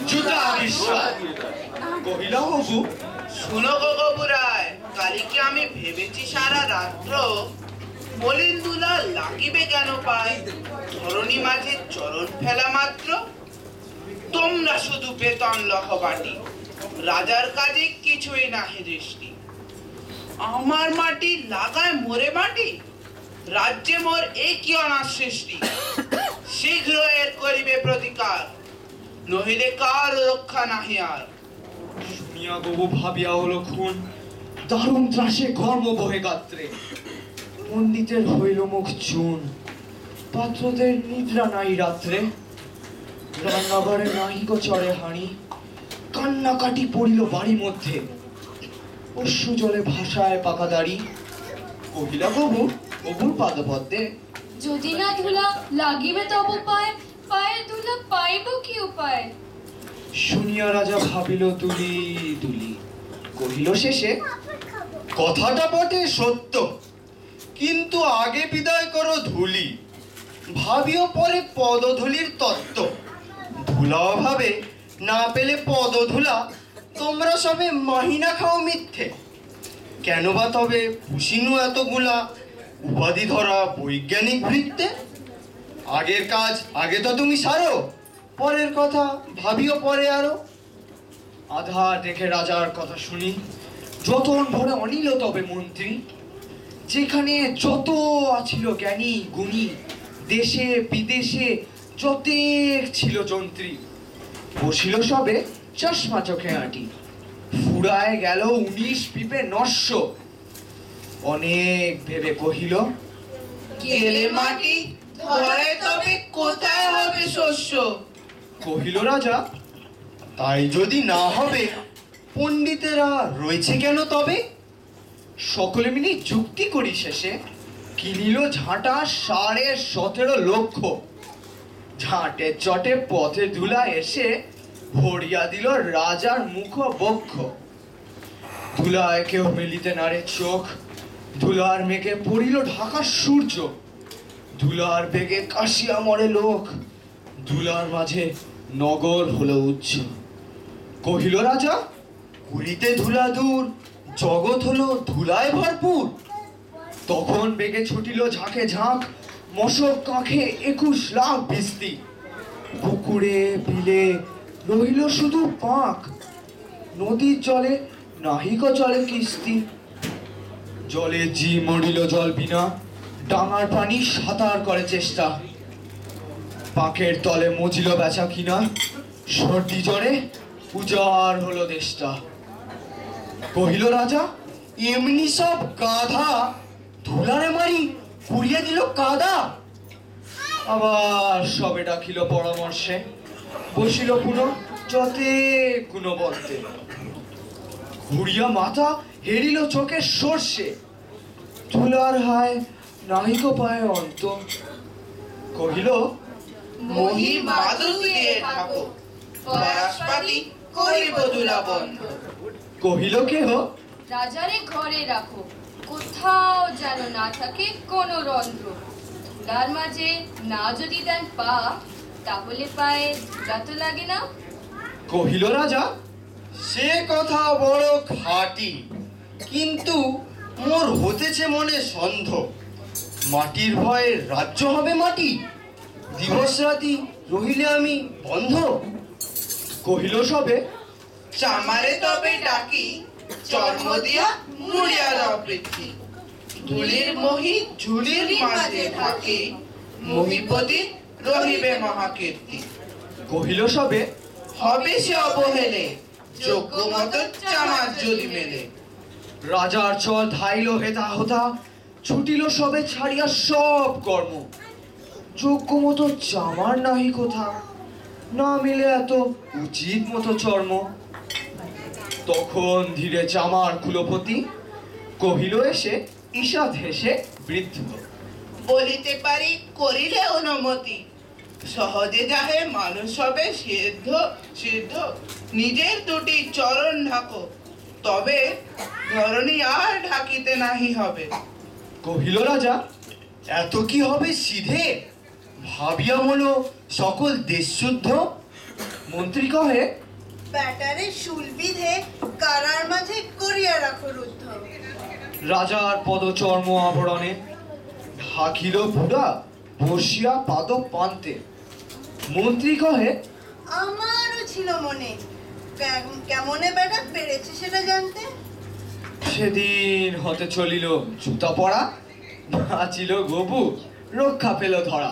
জুতা বিশ্বাস কহিল হবু, শুনো গো গবুরায়, কালিকে আমি ভেবেছি সারা রাত্র মলিন দুলা লাগিবে কেন পায়, ধরণী মাঝে চরণ ফেলা মাত্র। তোমরা শুধু বেতন লহ বাটি, রাজার কাজে কিছুই নাহি দৃষ্টি। আমার মাটি লাগায় মোরে মাটি, রাজ্যে মোর এই কি অনার সৃষ্টি। শীঘ্র এর করিবে প্রতিকার, নহিলে কার রক্ষা নাহি আর। শুনিয়া গবু ভাবিয়া হলো খুন, দারুণ ত্রাসে ঘর্ম বহে গাত্রে। পণ্ডিতের হইল মুখ চুন, পাত্রদের নিদ্রা নাই রাত্রে। রান্নাঘরে নাহি গো চড়ে হাঁড়ি, কান্নাকাটি পড়িল বাড়ি মধ্যে। অশ্রু জলে ভাষায় পাকা দাড়ি, কহিলা গবু অবুর পাদপদ্মে। যদি না ধুলা লাগিবে তব পায়, পায়ের ধুলা পাইব কি উপায়। শুনিয়া রাজা ভাবিল তুলি তুলি, কহিল শেষে, কথাটা বটে সত্য, কিন্তু আগে বিদায় করো ধুলি। ভাবিও পরে পদধূলির তত্ত্ব। ধুলা অভাবে না পেলে পদধূলা, তোমরা সবে মাহিনা খাও মিথ্যে। কেন বা তবে পুষিনু এতগুলা, উপাধি ধরা বৈজ্ঞানিক বৃত্তে। আগের কাজ আগে তো তুমি সারো, পরের কথা ভাবিও পরে আরো। আধা দেখে রাজার কথা শুনি, যতন ভরে অনিল তবে মন্ত্রী। যেখানে যত আছিল জ্ঞানী গুণী, দেশে বিদেশে যতেক ছিল যন্ত্রী। বসিল সবে চশমা চোখে আঁটি, ফুরায় গেল 19 পিপে নস্য। অনেক ভেবে কহিল, গেলে মাটি ধরে তবে কোথায় হবে শস্য। কহিল রাজা, তাই যদি না হবে পণ্ডিতেরা রয়েছে কেন তবে। সকলে মিলে যুক্তি করি শেষে, কিনিল ঝাঁটা 17.5 লক্ষ। ঝাঁটে চটে পথে ধুলা এসে ভরিয়া দিল রাজার মুখ বক্ষ। ধুলায় কেউ মেলিতে নারে চোখ, ধুলার মেঘে পড়িল ঢাকার সূর্য। ধুলার বেগে কাশিয়া মরে লোক, ধুলার মাঝে নগর হলো উচ্চ। কহিল রাজা, পুরীতে ধুলা দূর, জগৎ হলো ধুলায় ভরপুর। তখন বেগে ছুটিল ঝাঁকে ঝাঁক, মশক কাঁখে 21 লাখ বিস্তি। পুকুরে বিলে রহিল শুধু পাঁক, নদীর জলে নাহিক চলে কিস্তি। জলে জি মরিল জল বিনা, ডাঙার পানি সাঁতার করে চেষ্টা। পাকের তলে মজিল বেচা কিনা, সর্দি জ্বরে উজাড় হলো দেশটা। কহিল রাজা, এমনি সব গাধা, ধুলারে মারি পুড়িয়ে দিল কাদা। আবার সবে ডাকিল পরামর্শে, বসিল পুনঃ যতে গুণবন্তে। ঘুরিয়া মাথা হেরিল চোখে সর্ষে, ধুলার হায় নাহিক পায় অন্ত। কহিল, মহি মাদুর দিয়ে থাকো, পরাশপাতি করিব দুলা বন্ধ। কহিল কেহ, রাজারে ঘরে রাখো, কোথাও যেন না থাকে কোনো রন্ধ্র। ধুলার মাঝে না যদি দেন পা, তাহলে পায়ে ধুলা তো লাগে না। কহিল রাজা, সে কথা বড় খাঁটি, কিন্তু মোর হতেছে মনে সন্দেহ। মাটির ভয়ে রাজ্য হবে মাটি, দিবস রাতি রহিলে আমি বন্ধ। কহিল সবে, চামারে তবে ডাকি, চর্ম দিয়া মুড়িয়া দাও পৃথ্বী। ধুলির মহি ঝুলির মাঝে থাকে, মহিপতি রহিবে মহাকীর্তি। কহিল সবে, হবে সে অবহেলে, যোগ্য মতো চামার যদি মেলে। রাজার চল ধাইল হেতা হোতা, ছুটিল সবে ছাড়িয়া সব কর্ম। যোগ্য মতো চামার নাহি কোথা, না মিলে এত উচিত মতো চর্ম। তখন ধীরে চামার কুলপতি, কহিল এসে ঈষৎ হেসে বৃদ্ধ, বলিতে পারি করিলে অনুমতি। সহজে যাহে মানুষ হবে সিদ্ধ সিদ্ধ, নিজের দুটি চরণ ঢাকো, তবে ধরণী আর ঢাকিতে নাহি হবে। কহিল রাজা, এত কি হবে সিধে, ভাবিয়া হলো সকল দেশ শুদ্ধ। মন্ত্রী কহে, ব্যাটারে শুল বিধে কারার মাঝে করিয়া রাখো রুদ্ধ। রাজার পদচর্ম আবরণে ঢাকিল বুড়া বসিয়া পাদ পান্তে। মন্ত্রী কহে, আমারও ছিল মনে, কেমনে বেটা পেরেছে সেটা জানতে। সেদিন হতে চলিল জুতা পড়া, বাঁচিল গবু, রক্ষা পেল ধরা।